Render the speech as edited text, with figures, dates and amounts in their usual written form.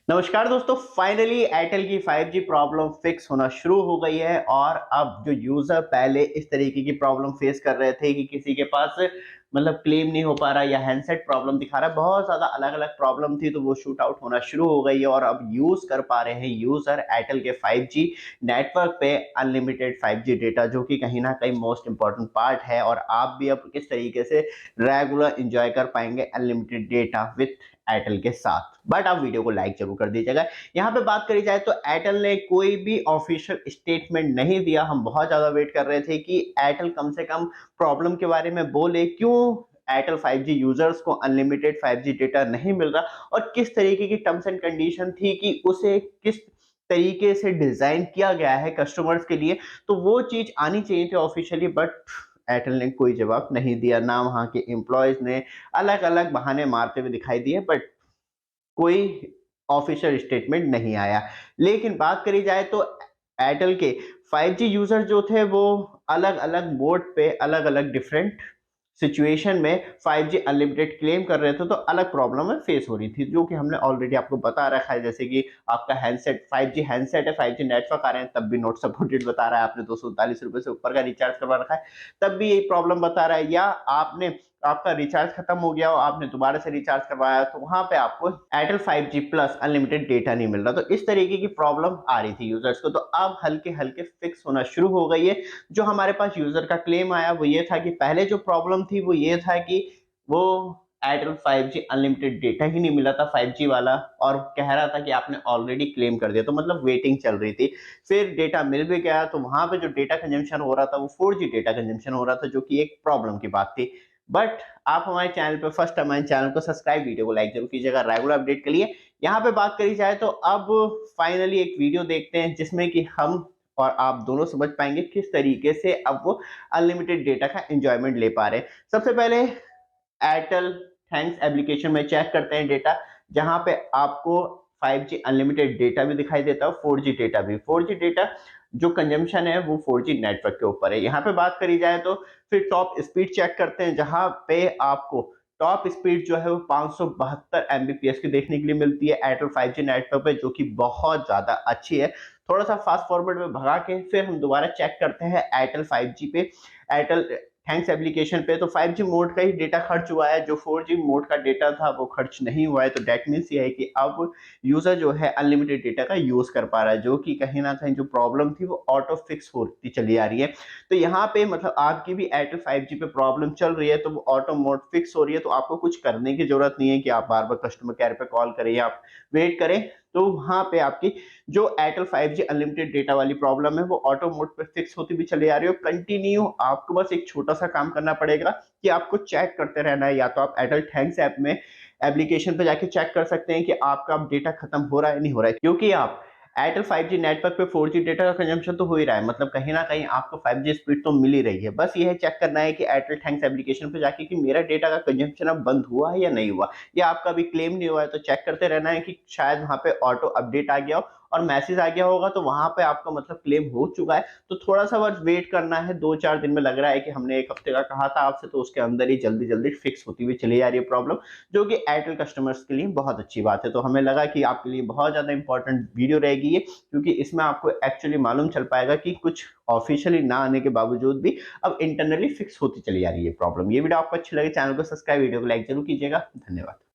नमस्कार दोस्तों, finally Airtel की 5G प्रॉब्लम फिक्स होना शुरू हो गई है। और अब जो यूजर पहले इस तरीके की प्रॉब्लम फेस कर रहे थे कि किसी के पास मतलब क्लेम नहीं हो पा रहा या हैंडसेट प्रॉब्लम दिखा रहा है, बहुत ज़्यादा अलग-अलग प्रॉब्लम थी, तो वो शूट आउट होना शुरू हो गई है। और अब यूज़ कर पा रहे हैं यूज़र एयरटेल के 5G नेटवर्क पे अनलिमिटेड 5G डेटा, जो कि कहीं न कहीं मोस्ट इम्पोर्टेंट पार्ट है। और आप भी अब किस तरीके से रेगुलर एन्जॉय कर पाएँगे अनलिमिटेड डेटा विथ एयरटेल के साथ। बट आप वीडियो को लाइक जरूर कर दीजिएगा। यहाँ पे बात करी जाए तो एयरटेल ने कोई भी ऑफिशियल स्टेटमेंट नहीं दिया। हम बहुत ज्यादा वेट कर रहे थे कि एयरटेल कम से कम प्रॉब्लम के बारे में बोले, क्यों एयरटेल 5G यूजर्स को अनलिमिटेड 5G डेटा नहीं मिल रहा और किस तरीके की टर्म्स एंड कंडीशन थी कि उसे किस तरीके से डिजाइन किया गया है कस्टमर्स के लिए। तो वो चीज आनी चाहिए थी ऑफिशियली, बट एयरटेल ने कोई जवाब नहीं दिया, ना वहाँ के एम्प्लॉयज ने। अलग अलग बहाने मारते हुए दिखाई दिए, बट कोई ऑफिशियल स्टेटमेंट नहीं आया। लेकिन बात करी जाए तो एयरटेल के 5G यूजर जो थे वो अलग-अलग मोड पे अलग-अलग डिफरेंट सिचुएशन में 5G अनलिमिटेड क्लेम कर रहे थे, तो अलग प्रॉब्लम में फेस हो रही थी, जो कि हमने ऑलरेडी आपको बता रखा है। जैसे कि आपका हैंडसेट 5G हैंडसेट है, 5G नेटवर्क आ रहे हैं, तब भी नॉट सपोर्टेड बता रहा है, आपने ₹239 से ऊपर का रिचार्ज करवा रखा है, तब भी यही प्रॉब्लम बता रहा है। या आपने आपका रिचार्ज खत्म हो गया हो, आपने दोबारा से रिचार्ज करवाया, तो वहां पे आपको Airtel 5G plus unlimited data नहीं मिल रहा। तो इस तरीके की प्रॉब्लम आ रही थी यूजर्स को, तो अब हल्के हल्के फिक्स होना शुरू हो गई है। जो हमारे पास यूजर का क्लेम आया वो ये था कि पहले जो प्रॉब्लम थी वो ये था कि वो एयरटेल 5G अनलिमिटेड डेटा ही नहीं मिला था 5G वाला, और कह रहा था कि आपने ऑलरेडी क्लेम कर दिया, तो मतलब वेटिंग चल रही थी। फिर डेटा मिल भी गया, तो वहां पे जो डेटा कंजम्पशन हो रहा था वो 4G डेटा कंजम्पशन हो रहा था, जो कि एक प्रॉब्लम की बात थी। बट आप हमारे चैनल पे फर्स्ट टाइम, हमारे चैनल को सब्सक्राइब, वीडियो को लाइक जरूर कीजिएगा रेगुलर अपडेट के लिए। यहाँ पे बात करी जाए तो अब फाइनली एक वीडियो देखते हैं जिसमें कि हम और आप दोनों समझ पाएंगे किस तरीके से अब वो अनलिमिटेड डेटा का एंजॉयमेंट ले पा रहे हैं। सबसे पहले एयरटेल थैंक्स एप्लीकेशन में चेक करते हैं डेटा, जहां पे आपको 5G अनलिमिटेड डेटा भी दिखाई देता है, 4G डेटा भी। 4G डेटा जो कंजम्पशन है वो 4G नेटवर्क के ऊपर है। यहाँ पे बात करी जाए तो फिर टॉप स्पीड चेक करते हैं, जहां पे आपको टॉप स्पीड जो है वो 572 Mbps की देखने के लिए मिलती है एयरटेल 5G नेटवर्क पे, जो कि बहुत ज्यादा अच्छी है। थोड़ा सा फास्ट फॉरवर्ड में भगा के फिर हम दोबारा चेक करते हैं एयरटेल 5G पे, एयरटेल थैंक्स एप्लीकेशन पे, तो 5G मोड का ही डेटा खर्च हुआ है, जो 4G मोड का डेटा था वो खर्च नहीं हुआ है। तो डेट मीन्स ये है कि अब यूजर जो है अनलिमिटेड डेटा का यूज कर पा रहा है, जो कि कहीं ना कहीं जो प्रॉब्लम थी वो ऑटो फिक्स होती चली आ रही है। तो यहाँ पे मतलब आपकी भी एयरटेल 5G पे प्रॉब्लम चल रही है, तो वो ऑटो मोड फिक्स हो रही है, तो आपको कुछ करने की जरूरत नहीं है कि आप बार बार कस्टमर केयर पे कॉल करें या आप वेट करें। तो वहां पे आपकी जो एयरटेल 5G अनलिमिटेड डेटा वाली प्रॉब्लम है वो ऑटो मोड पे फिक्स होती भी चली आ रही है। कंटिन्यू आपको बस एक छोटा सा काम करना पड़ेगा कि आपको चेक करते रहना है। या तो आप एयरटेल थैंक्स ऐप में एप्लीकेशन पे जाके चेक कर सकते हैं कि आपका अब डेटा खत्म हो रहा है नहीं हो रहा है, क्योंकि आप एयरटेल 5G नेटवर्क पे 4G डेटा का कंजम्पशन तो हो ही रहा है, मतलब कहीं ना कहीं आपको 5G स्पीड तो मिल ही रही है। बस ये है चेक करना है कि एयरटेल थैंक्स एप्लीकेशन पे जाके कि मेरा डेटा का कंजम्पशन अब बंद हुआ है या नहीं हुआ, या आपका अभी क्लेम नहीं हुआ है। तो चेक करते रहना है कि शायद वहां पे ऑटो अपडेट आ गया हो और मैसेज आ गया होगा, तो वहां पे आपका मतलब क्लेम हो चुका है। तो थोड़ा सा बस वेट करना है, 2-4 दिन में लग रहा है कि हमने एक हफ्ते का कहा था आपसे, तो उसके अंदर ही जल्दी जल्दी फिक्स होती हुई चली जा रही है प्रॉब्लम, जो कि एयरटेल कस्टमर्स के लिए बहुत अच्छी बात है। तो हमें लगा कि आपके लिए बहुत ज्यादा इंपॉर्टेंट वीडियो रहेगी ये, क्योंकि इसमें आपको एक्चुअली मालूम चल पाएगा कि कुछ ऑफिशियली ना आने के बावजूद भी अब इंटरनली फिक्स होती चली जा रही है प्रॉब्लम। ये वीडियो आपको अच्छी लगे, चैनल को सब्सक्राइब, वीडियो को लाइक जरूर कीजिएगा। धन्यवाद।